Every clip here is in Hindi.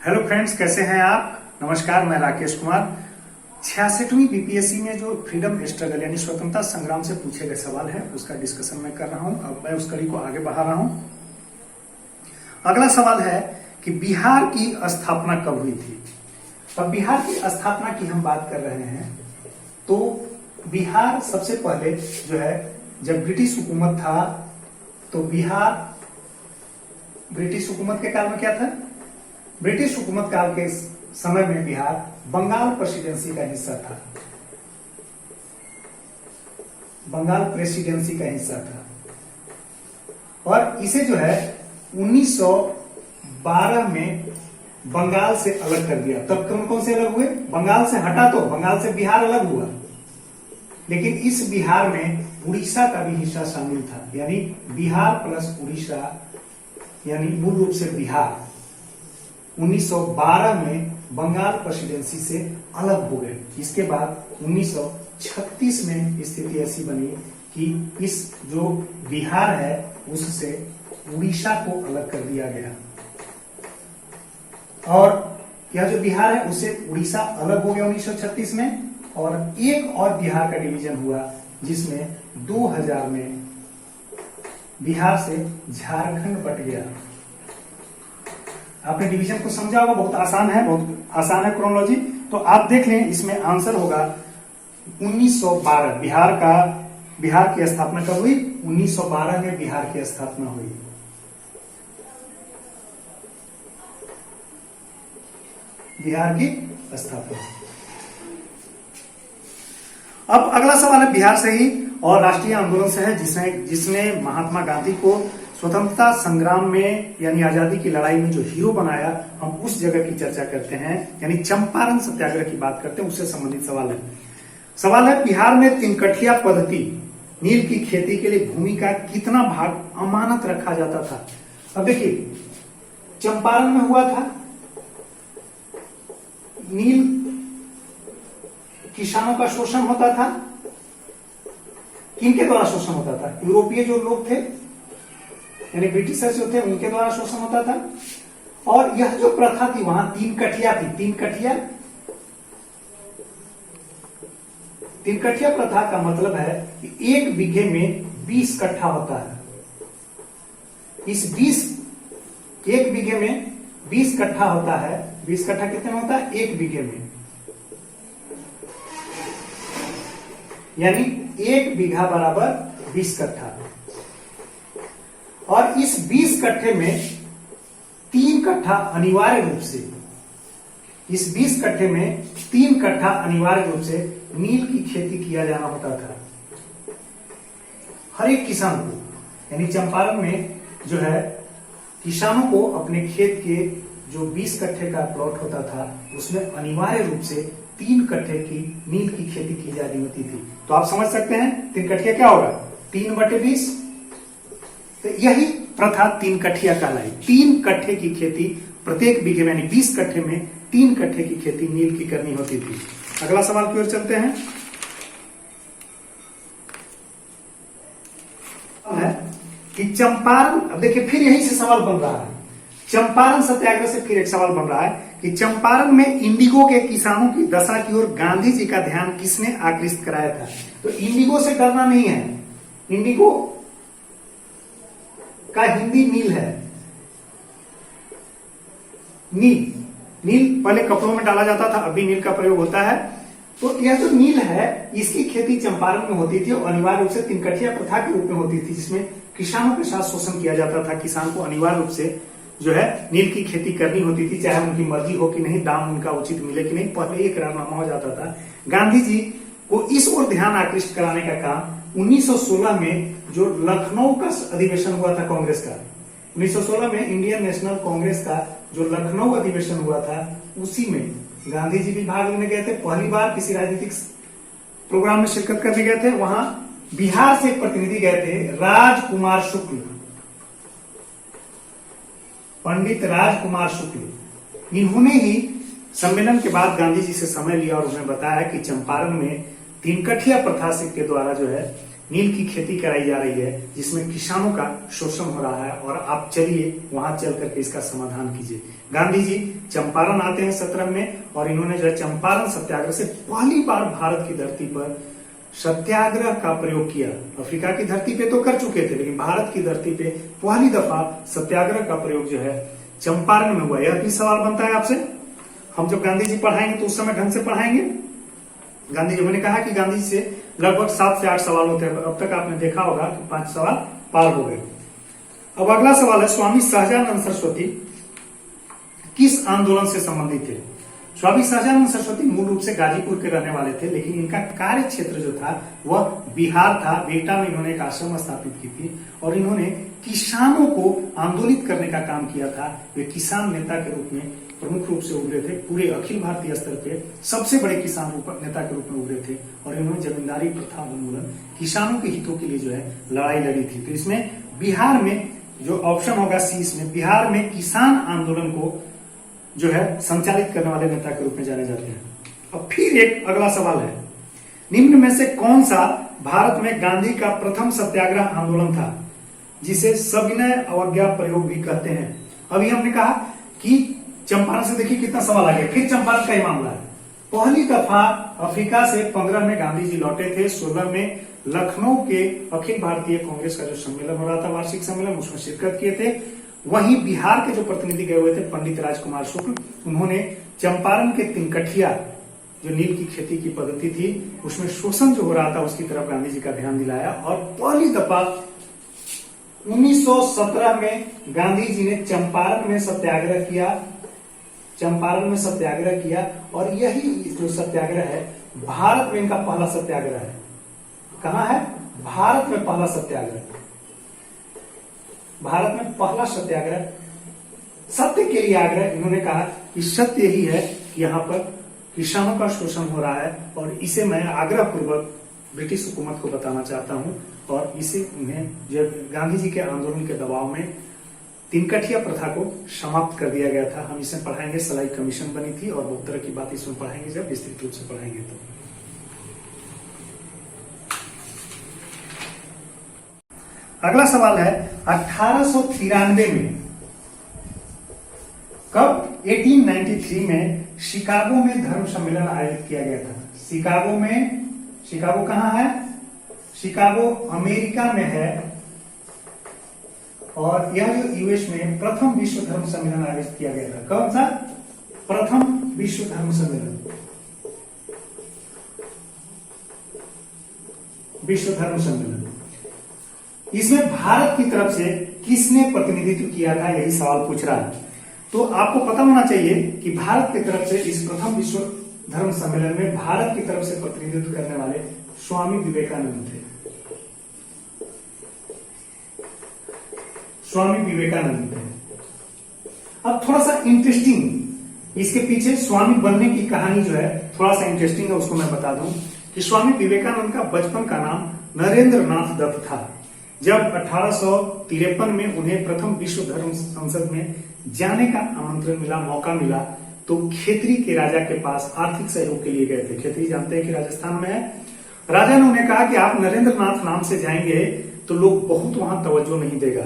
हेलो फ्रेंड्स, कैसे हैं आप। नमस्कार, मैं राकेश कुमार। 66वीं बीपीएससी में जो फ्रीडम स्ट्रगल यानी स्वतंत्रता संग्राम से पूछे गए सवाल है उसका डिस्कशन मैं कर रहा हूं। अब मैं उस कड़ी को आगे बढ़ा रहा हूं। अगला सवाल है कि बिहार की स्थापना कब हुई थी। अब बिहार की स्थापना की हम बात कर रहे हैं तो बिहार सबसे पहले जो है जब ब्रिटिश हुकूमत था तो बिहार ब्रिटिश हुकूमत के काल में क्या था। ब्रिटिश हुकूमत काल के समय में बिहार बंगाल प्रेसिडेंसी का हिस्सा था। बंगाल प्रेसिडेंसी का हिस्सा था और इसे जो है 1912 में बंगाल से अलग कर दिया। तब कौन कौन से अलग हुए? बंगाल से हटा तो बंगाल से बिहार अलग हुआ, लेकिन इस बिहार में उड़ीसा का भी हिस्सा शामिल था। यानी बिहार प्लस उड़ीसा यानी मूल रूप से बिहार 1912 में बंगाल प्रेसिडेंसी से अलग हो गए। इसके बाद 1936 में स्थिति ऐसी बनी कि इस जो बिहार है उससे उड़ीसा को अलग कर दिया गया और यह जो बिहार है उससे उड़ीसा अलग हो गया 1936 में। और एक और बिहार का डिवीजन हुआ जिसमें 2000 में बिहार से झारखंड बट गया। आपने डिवीजन को समझा होगा, बहुत आसान है क्रोनोलॉजी। तो आप देख लें, इसमें आंसर होगा 1912। बिहार की स्थापना कब हुई? 1912 में बिहार की स्थापना हुई। बिहार की स्थापना। अब अगला सवाल है बिहार से ही और राष्ट्रीय आंदोलन से है जिसने महात्मा गांधी को स्वतंत्रता संग्राम में यानी आजादी की लड़ाई में जो हीरो बनाया। हम उस जगह की चर्चा करते हैं, यानी चंपारण सत्याग्रह की बात करते हैं, उससे संबंधित सवाल है बिहार में तिनकठिया पद्धति नील की खेती के लिए भूमि का कितना भाग अमानत रखा जाता था। अब देखिए, चंपारण में हुआ था, नील किसानों का शोषण होता था। किनके द्वारा शोषण होता था? यूरोपीय जो लोग थे यानी ब्रिटिशर्स जो थे उनके द्वारा शोषण होता था। और यह जो प्रथा थी वहां तीन कठिया प्रथा का मतलब है कि एक बीघे में 20 कट्ठा होता है। एक बीघे में 20 कट्ठा होता है। 20 कट्ठा कितने में होता है? एक बीघे में, यानी एक बीघा बराबर 20 कट्ठा। और इस 20 कट्ठे में 3 कट्ठा अनिवार्य रूप से नील की खेती किया जाना होता था हर एक किसान को। यानी चंपारण में जो है किसानों को अपने खेत के जो 20 कट्ठे का प्लॉट होता था उसमें अनिवार्य रूप से 3 कट्ठे की नील की खेती की जानी होती थी। तो आप समझ सकते हैं 3 कट्ठिया क्या होगा? 3/20। तो यही प्रथा 3 कट्ठिया कहलाई। 3 कट्ठे की खेती प्रत्येक बीघे में, यानी 20 कट्ठे में 3 कट्ठे की खेती नील की करनी होती थी। अगला सवाल की ओर चलते हैं। है कि चंपारण, अब देखिए फिर यही से सवाल बन रहा है। चंपारण सत्याग्रह से फिर एक सवाल बन रहा है कि चंपारण में इंडिगो के किसानों की दशा की ओर गांधी जी का ध्यान किसने आकृष्ट कराया था? तो इंडिगो से डरना नहीं है। इंडिगो का हिंदी नील है। नील पहले कपड़ों में डाला जाता था, अभी नील का प्रयोग होता है। तो यह जो नील है इसकी खेती चंपारण में होती थी और अनिवार्य रूप से 3 कट्ठिया प्रथा के रूप में होती थी, जिसमें किसानों के साथ शोषण किया जाता था। किसान को अनिवार्य रूप से जो है नील की खेती करनी होती थी, चाहे उनकी मर्जी हो कि नहीं, दाम उनका उचित मिले कि नहीं, पहले एक करारनामा हो जाता था। गांधी जी को इस ओर ध्यान आकृष्ट कराने का काम 1916 में जो लखनऊ का अधिवेशन हुआ था कांग्रेस का, 1916 में इंडियन नेशनल कांग्रेस का जो लखनऊ अधिवेशन हुआ था उसी में गांधी जी भी भाग लेने गए थे। पहली बार किसी राजनीतिक प्रोग्राम में शिरकत करने गए थे। वहां बिहार से प्रतिनिधि गए थे, राजकुमार शुक्ल, पंडित राजकुमार शुक्ल। इन्होंने ही सम्मेलन के बाद गांधी जी से समय लिया और उन्हें बताया कि चंपारण में 3 कट्ठिया प्रथा के द्वारा जो है नील की खेती कराई जा रही है जिसमें किसानों का शोषण हो रहा है, और आप चलिए वहां चल करके इसका समाधान कीजिए। गांधी जी चंपारण आते हैं 17 में, और इन्होंने जो है चंपारण सत्याग्रह से पहली बार भारत की धरती पर सत्याग्रह का प्रयोग किया। अफ्रीका की धरती पे तो कर चुके थे, लेकिन भारत की धरती पे पहली दफा सत्याग्रह का प्रयोग जो है चंपारण में हुआ। यह भी सवाल बनता है आपसे, हम जब गांधी जी पढ़ाएंगे तो उस समय ढंग से पढ़ाएंगे। गांधी जी, मैंने कहा कि गांधी जी से लगभग 7 से 8 सवाल होते हैं, अब तक आपने देखा होगा कि 5 सवाल पार हो गए। अब अगला सवाल है, स्वामी सहजानंद सरस्वती किस आंदोलन से संबंधित थे? स्वामी सहजानंद सरस्वती मूल रूप से गाजीपुर के रहने वाले थे, लेकिन इनका कार्य क्षेत्र जो था वह बिहार था। बेटा में इन्होंने एक आश्रम स्थापित की थी, और इन्होंने किसानों को आंदोलित करने का काम किया था। वे किसान नेता के रूप में प्रमुख रूप से उभरे थे, पूरे अखिल भारतीय स्तर पे सबसे बड़े किसान नेता के रूप में उभरे थे, और इन्होंने जमींदारी प्रथा उन्मूलन, किसानों के हितों के लिए जो है लड़ाई लड़ी थी। तो इसमें बिहार में जो ऑप्शन होगा सी, इसमें बिहार में किसान आंदोलन को जो है संचालित करने वाले नेता के रूप में जाने जाते हैं। अब फिर एक अगला सवाल है, निम्न में से कौन सा भारत में गांधी का प्रथम सत्याग्रह आंदोलन था जिसे सविनय अवज्ञा प्रयोग भी कहते हैं? अभी हमने कहा कि चंपारण से देखिए कितना सवाल आ गया, फिर चंपारण का ही मामला है। पहली दफा अफ्रीका से 15 में गांधी जी लौटे थे, 16 में लखनऊ के अखिल भारतीय कांग्रेस का जो सम्मेलन हो रहा था, वार्षिक सम्मेलन, उसमें शिरकत किए थे। वहीं बिहार के जो प्रतिनिधि गए हुए थे पंडित राजकुमार शुक्ल, उन्होंने चंपारण के तिनकठिया जो नील की खेती की पद्धति थी उसमें शोषण जो हो रहा था उसकी तरफ गांधी जी का ध्यान दिलाया, और पहली दफा 1917 में गांधी जी ने चंपारण में सत्याग्रह किया। चंपारण में सत्याग्रह किया, और यही जो सत्याग्रह है भारत में इनका पहला सत्याग्रह है। कहां है? भारत में पहला सत्याग्रह, भारत में पहला सत्याग्रह। सत्य के लिए आग्रह। इन्होंने कहा कि सत्य यही है कि यहाँ पर किसानों का शोषण हो रहा है, और इसे मैं आग्रह पूर्वक ब्रिटिश हुकूमत को बताना चाहता हूं, और इसे उन्हें जब गांधी जी के आंदोलन के दबाव में तिनकठिया प्रथा को समाप्त कर दिया गया था। हम इसे पढ़ाएंगे, सलाई कमीशन बनी थी, और बहुत तरह की बात इसमें पढ़ाएंगे जब विस्तृत रूप से पढ़ाएंगे तो। अगला सवाल है, 1893 में कब 1893 में शिकागो में धर्म सम्मेलन आयोजित किया गया था? शिकागो में, शिकागो कहां है? शिकागो अमेरिका में है, और यह जो यूएस में प्रथम विश्व धर्म सम्मेलन आयोजित किया गया था। कौन सा? प्रथम विश्व धर्म सम्मेलन, विश्व धर्म सम्मेलन। इसमें भारत की तरफ से किसने प्रतिनिधित्व किया था, यही सवाल पूछ रहा है। तो आपको पता होना चाहिए कि भारत की तरफ से इस प्रथम विश्व धर्म सम्मेलन में भारत की तरफ से प्रतिनिधित्व करने वाले स्वामी विवेकानंद थे। स्वामी विवेकानंद थे। अब थोड़ा सा इंटरेस्टिंग, इसके पीछे स्वामी बनने की कहानी जो है थोड़ा सा इंटरेस्टिंग है, उसको मैं बता दूं कि स्वामी विवेकानंद का बचपन का नाम नरेंद्र नाथ दत्त था। जब 1853 में उन्हें प्रथम विश्व धर्म संसद में जाने का आमंत्रण मिला, मौका मिला, तो खेतरी के राजा के पास आर्थिक सहयोग के लिए गए थे। खेतरी जानते हैं कि राजस्थान में है। राजा ने उन्हें कहा कि आप नरेंद्र नाथ नाम से जाएंगे तो लोग बहुत वहां तवज्जो नहीं देगा,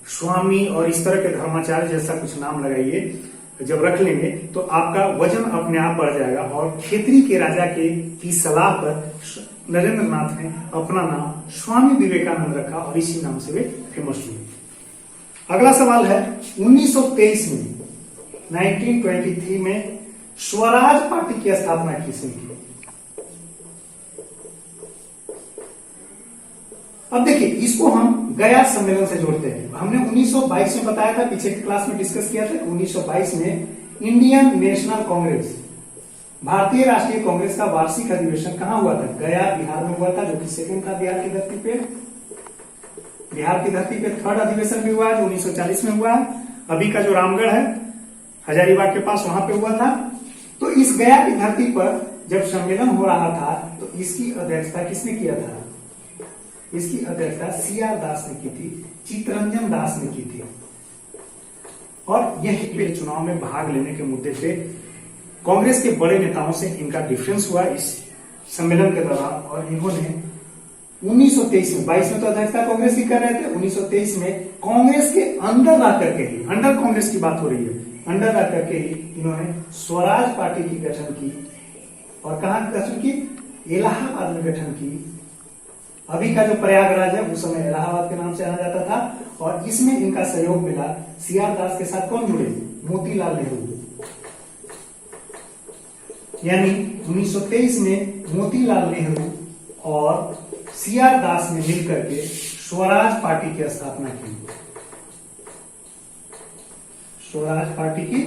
स्वामी और इस तरह के धर्माचार्य जैसा कुछ नाम लगाइए, जब रख लेंगे तो आपका वजन अपने आप बढ़ जाएगा। और खेतरी के राजा की सलाह पर नरेंद्र नाथ ने अपना नाम स्वामी विवेकानंद रखा, और इसी नाम से वे फेमस हुए। अगला सवाल है, 1923 में 1923 में स्वराज पार्टी की स्थापना किसने की? अब देखिए, इसको हम गया सम्मेलन से जोड़ते हैं। हमने 1922 में बताया था, पीछे की क्लास में डिस्कस किया था। 1922 में इंडियन नेशनल कांग्रेस, भारतीय राष्ट्रीय कांग्रेस का वार्षिक अधिवेशन कहां हुआ था? गया, बिहार में हुआ था, जो कि सेकंड था बिहार की धरती पे। बिहार की धरती पे थर्ड अधिवेशन भी हुआ है, जो 1940 में हुआ है। अभी का जो रामगढ़ है हजारीबाग के पास, वहां पे हुआ था। तो इस गया की धरती पर जब सम्मेलन हो रहा था तो इसकी अध्यक्षता किसने किया था? इसकी अध्यक्षता सीआर दास ने की थी, चितरंजन दास ने की थी। और यही पे चुनाव में भाग लेने के मुद्दे पे कांग्रेस के बड़े नेताओं से इनका डिफरेंस हुआ इस सम्मेलन के दौरान, और इन्होंने 1923 में, 22 में तो अध्यक्षता कांग्रेस की कर रहे थे, 1923 में कांग्रेस के अंदर ला करके ही, अंडर कांग्रेस की बात हो रही है, अंडर ला करके ही इन्होंने स्वराज पार्टी की गठन की। और कहां गठन की? इलाहाबाद में गठन की। अभी का जो प्रयागराज है उस समय इलाहाबाद के नाम से जाना जाता था। और इसमें इनका सहयोग मिला। सीआर दास के साथ कौन जुड़े? मोतीलाल नेहरू। यानी 1923 में मोतीलाल नेहरू और सीआर दास ने मिलकर के स्वराज पार्टी की स्थापना की। स्वराज पार्टी की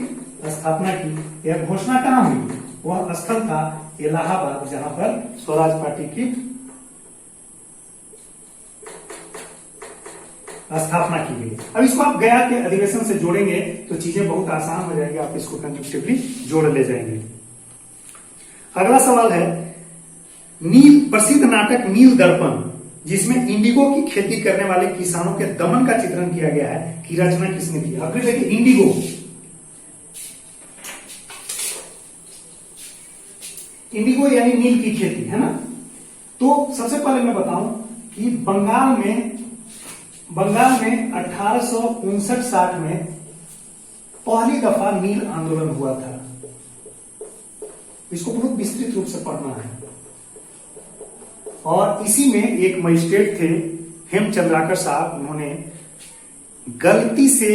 स्थापना की। यह घोषणा कहां हुई? वह स्थल था इलाहाबाद, जहां पर स्वराज पार्टी की स्थापना की गई। अब इसको आप गया के अधिवेशन से जोड़ेंगे तो चीजें बहुत आसान हो जाएगी, आप इसको कंसेप्टिवली जोड़ ले जाएंगे। अगला सवाल है, नील प्रसिद्ध नाटक नील दर्पण, जिसमें इंडिगो की खेती करने वाले किसानों के दमन का चित्रण किया गया है, की रचना किसने की? अब देखिए, इंडिगो, इंडिगो यानी नील की खेती, है ना। तो सबसे पहले मैं बताऊं कि बंगाल में 1859-60 में पहली दफा नील आंदोलन हुआ था। इसको बहुत विस्तृत रूप से पढ़ना है। और इसी में एक मजिस्ट्रेट थे हेमचंद्राकर साहब, उन्होंने गलती से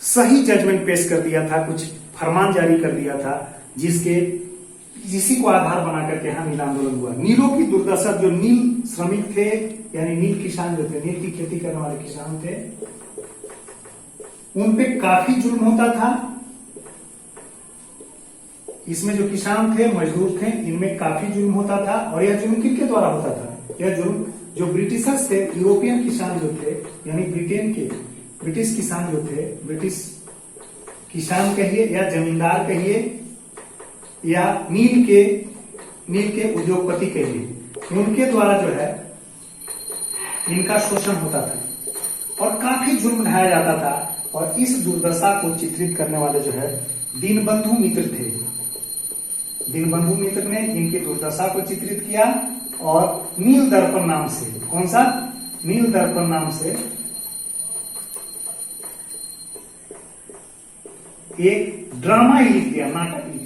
सही जजमेंट पेश कर दिया था, कुछ फरमान जारी कर दिया था, जिसी को आधार बना करके यहां नील आंदोलन हुआ। नीलों की दुर्दशा, जो नील श्रमिक थे यानी नील किसान जो थे, नील की खेती करने वाले किसान थे, उन पे काफी जुल्म होता था। इसमें जो किसान थे, मजदूर थे, इनमें काफी जुल्म होता था। और यह जुल्म किसके द्वारा होता था? यह जुल्म जो ब्रिटिशर्स थे, यूरोपियन किसान जो थे, यानी ब्रिटेन के ब्रिटिश किसान जो थे, ब्रिटिश किसान कहिए या जमींदार कहिए या नील के उद्योगपति कहिए, उनके द्वारा जो है इनका शोषण होता था और काफी जुल्म ढाया जाता था। और इस दुर्दशा को चित्रित करने वाले जो है दीनबंधु मित्र थे। दीनबंधु मित्र ने इनकी दुर्दशा को चित्रित किया और नील दर्पण नाम से, कौन सा? नील दर्पण नाम से एक ड्रामा ही लिख दिया, नाटक लिख